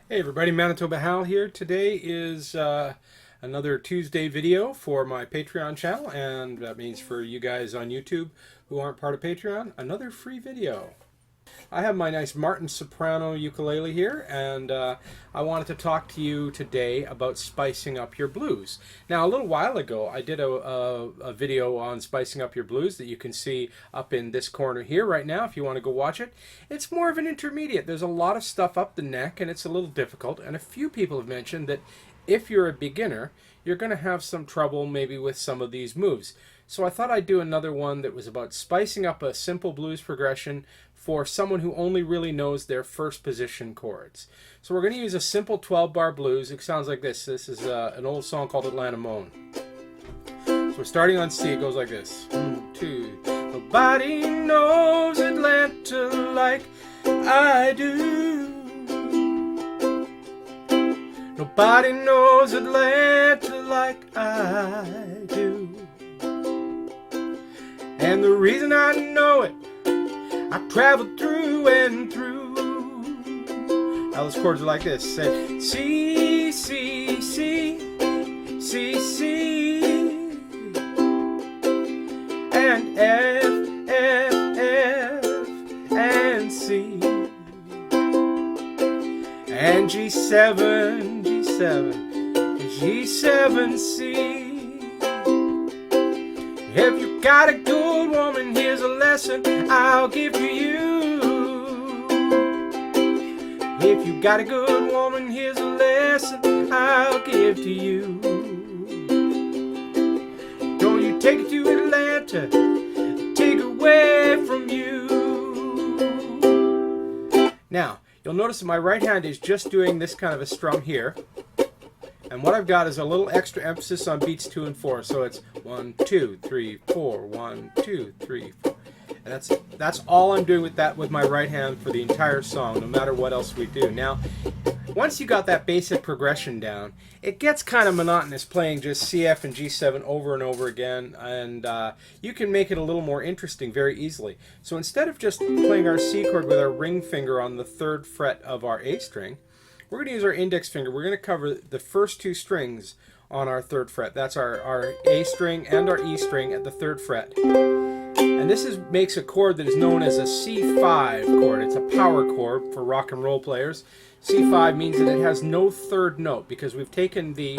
Hey everybody, Manitoba Hal here. Today is another Tuesday video for my Patreon channel, and that means for you guys on YouTube who aren't part of Patreon, another free video. I have my nice Martin soprano ukulele here, and I wanted to talk to you today about spicing up your blues. Now, a little while ago, I did a video on spicing up your blues that you can see up in this corner here right now if you want to go watch it. It's more of an intermediate. There's a lot of stuff up the neck, and it's a little difficult, and a few people have mentioned that if you're a beginner, you're going to have some trouble maybe with some of these moves. So I thought I'd do another one that was about spicing up a simple blues progression for someone who only really knows their first position chords. So we're going to use a simple 12-bar blues. It sounds like this. This is an old song called Atlanta Moan. So we're starting on C. It goes like this. 1, 2. Nobody knows Atlanta like I do. Nobody knows Atlanta like I do. And the reason I know it, I traveled through and through. Now those chords are like this. Say C, C, C, C, C, and F, F, F, and C, and G7, G7, G7, C. If you got a good woman, here's a lesson I'll give to you. If you got a good woman, here's a lesson I'll give to you. Don't you take it to Atlanta, take away from you. Now, you'll notice that my right hand is just doing this kind of a strum here. And what I've got is a little extra emphasis on beats 2 and 4. So it's 1, 2, 3, 4, 1, 2, 3, 4. And that's all I'm doing with that with my right hand for the entire song, no matter what else we do. Now, once you got that basic progression down, it gets kind of monotonous playing just CF and G7 over and over again, and you can make it a little more interesting very easily. So instead of just playing our C chord with our ring finger on the 3rd fret of our A string, we're going to use our index finger. We're going to cover the first 2 strings on our 3rd fret. That's our A string and our E string at the 3rd fret. And this makes a chord that is known as a C5 chord. It's a power chord for rock and roll players. C5 means that it has no 3rd note because we've taken the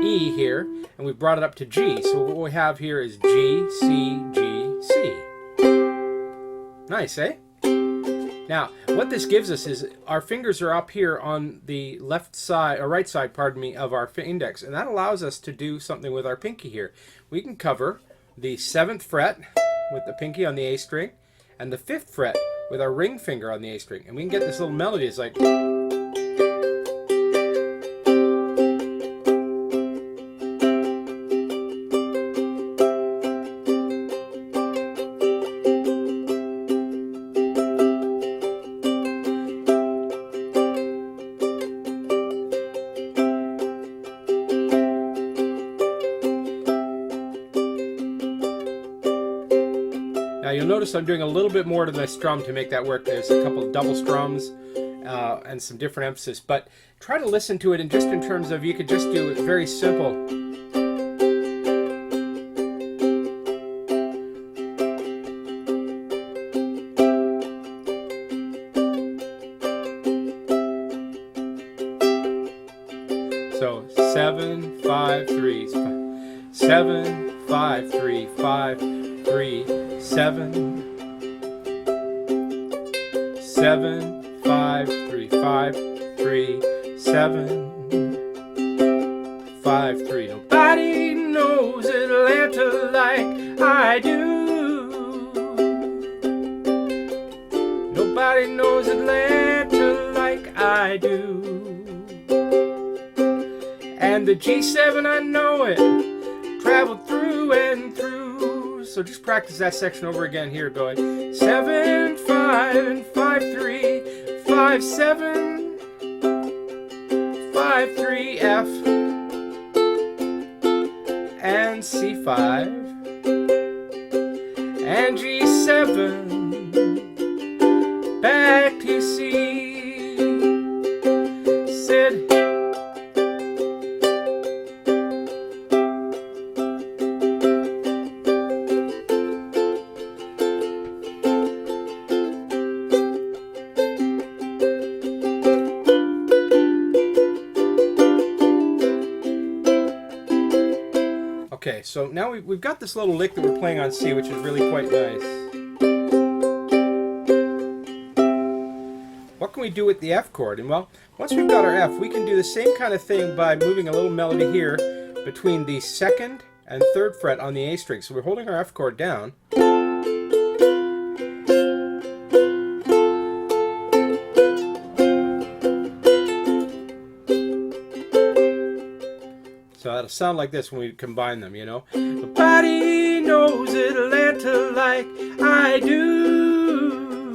E here and we've brought it up to G. So what we have here is G, C, G, C. Nice, eh? Now, what this gives us is our fingers are up here on the left side, or right side, pardon me, of our index, and that allows us to do something with our pinky here. We can cover the 7th fret with the pinky on the A string, and the 5th fret with our ring finger on the A string, and we can get this little melody. It's like... Now you'll notice I'm doing a little bit more to the strum to make that work. There's a couple of double strums and some different emphasis, but try to listen to it in just in terms of, you could just do it very simple. So 7, 5, 3, 7, 5, 3, 5, 3, 7, 7, 5, 3, 5, 3, 7, 5, 3. Nobody knows Atlanta like I do. Nobody knows Atlanta like I do. And the G7, I know it, traveled through and through. So just practice that section over again here, going 7, 5, and 5, 3, 5, 7, 5, 3, F, and C5, and G7, back to C, Okay, so now we've got this little lick that we're playing on C, which is really quite nice. What can we do with the F chord? And well, once we've got our F, we can do the same kind of thing by moving a little melody here between the 2nd and 3rd fret on the A string. So we're holding our F chord down. So that'll sound like this when we combine them, you know. Nobody knows Atlanta like I do.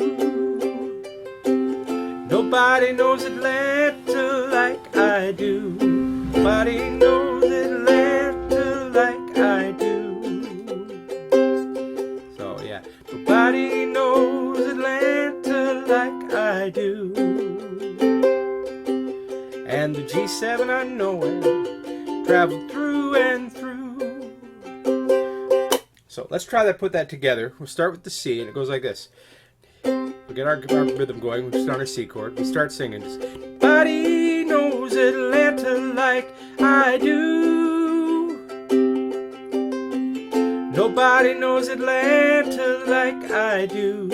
Nobody knows Atlanta like I do. Nobody knows Atlanta like I do. So yeah, nobody knows Atlanta like I do. And the G7, I know it, traveled through and through. So let's try that, put that together. We'll start with the C, and it goes like this. We get our rhythm going, we just on our C chord. We start singing. Nobody knows Atlanta like I do. Nobody knows Atlanta like I do.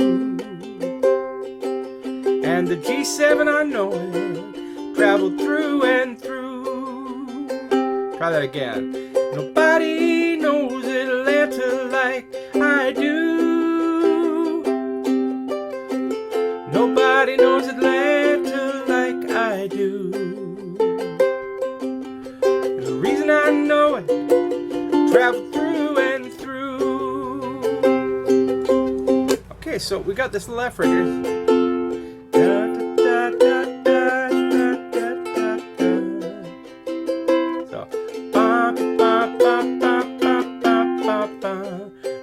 And the G7, I know it, traveled through and through. Try that again. Nobody knows Atlanta like I do. Nobody knows Atlanta like I do. And the reason I know it, traveled through and through. Okay, so we got this little F right here.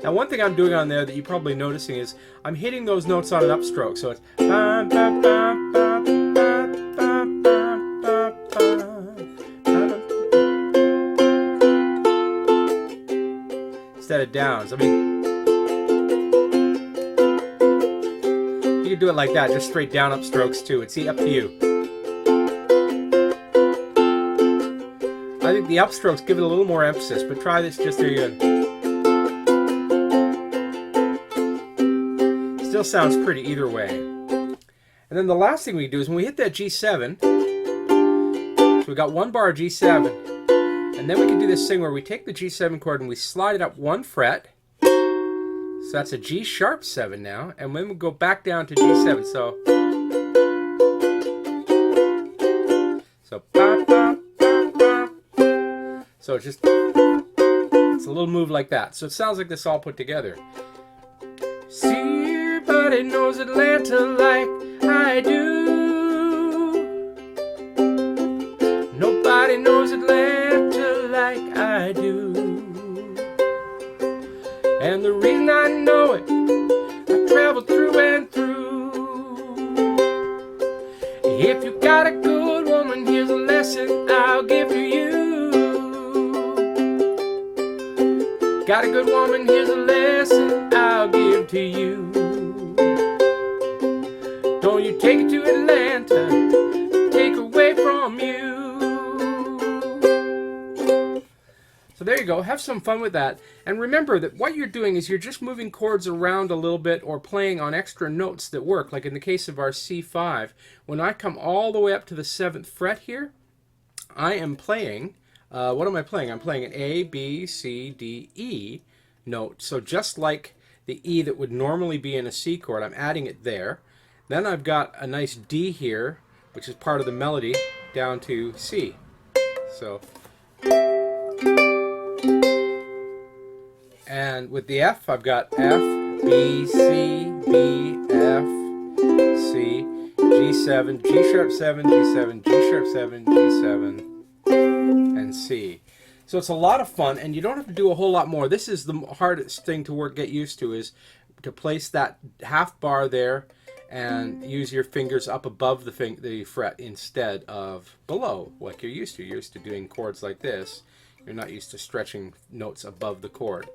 Now one thing I'm doing on there that you're probably noticing is I'm hitting those notes on an upstroke, so it's instead of downs. I mean, you can do it like that, just straight down upstrokes too. It's up to you. I think the upstrokes give it a little more emphasis, but try this just there you go. Still sounds pretty either way. And then the last thing we do is when we hit that G7, so we got one bar G7, and then we can do this thing where we take the G7 chord and we slide it up 1 fret. So that's a G sharp 7 now, and then we go back down to G7. So so it's just, it's a little move like that. So it sounds like this all put together. See, everybody knows Atlanta like I do. Nobody knows Atlanta like I do. And the reason I know it, I traveled through and through. If you got a good woman, here's a lesson I'll give to you. Got a good woman, here's a lesson I'll give to you. Don't you take it to Atlanta, take her away from you. So there you go, have some fun with that. And remember that what you're doing is you're just moving chords around a little bit or playing on extra notes that work. Like in the case of our C5, when I come all the way up to the 7th fret here, I am playing, what am I playing? I'm playing an A, B, C, D, E note. So just like the E that would normally be in a C chord, I'm adding it there. Then I've got a nice D here, which is part of the melody, down to C. So, and with the F, I've got F, B, C, B, F, C, G7, G sharp 7, G7, G sharp 7, G7, and C. So it's a lot of fun, and you don't have to do a whole lot more. This is the hardest thing to get used to, is to place that half bar there and use your fingers up above the fret instead of below, like you're used to. You're used to doing chords like this. You're not used to stretching notes above the chord.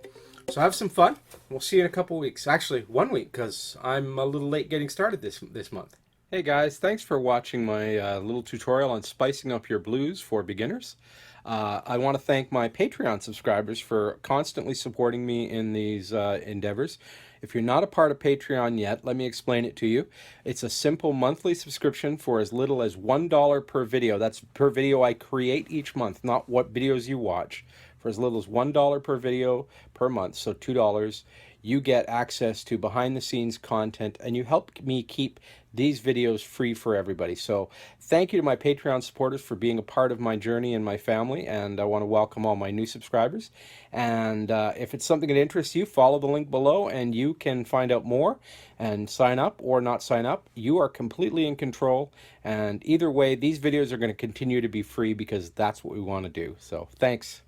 So have some fun. We'll see you in a couple weeks. Actually, 1 week, because I'm a little late getting started this month. Hey guys, thanks for watching my little tutorial on spicing up your blues for beginners. I want to thank my Patreon subscribers for constantly supporting me in these endeavors. If you're not a part of Patreon yet, let me explain it to you. It's a simple monthly subscription for as little as $1 per video. That's per video I create each month, not what videos you watch. For as little as $1 per video per month, so $2, you get access to behind the scenes content, and you help me keep these videos free for everybody. So thank you to my Patreon supporters for being a part of my journey and my family, and I want to welcome all my new subscribers. And if it's something that interests you, follow the link below and you can find out more and sign up or not sign up. You are completely in control, and either way, these videos are going to continue to be free because that's what we want to do. So thanks.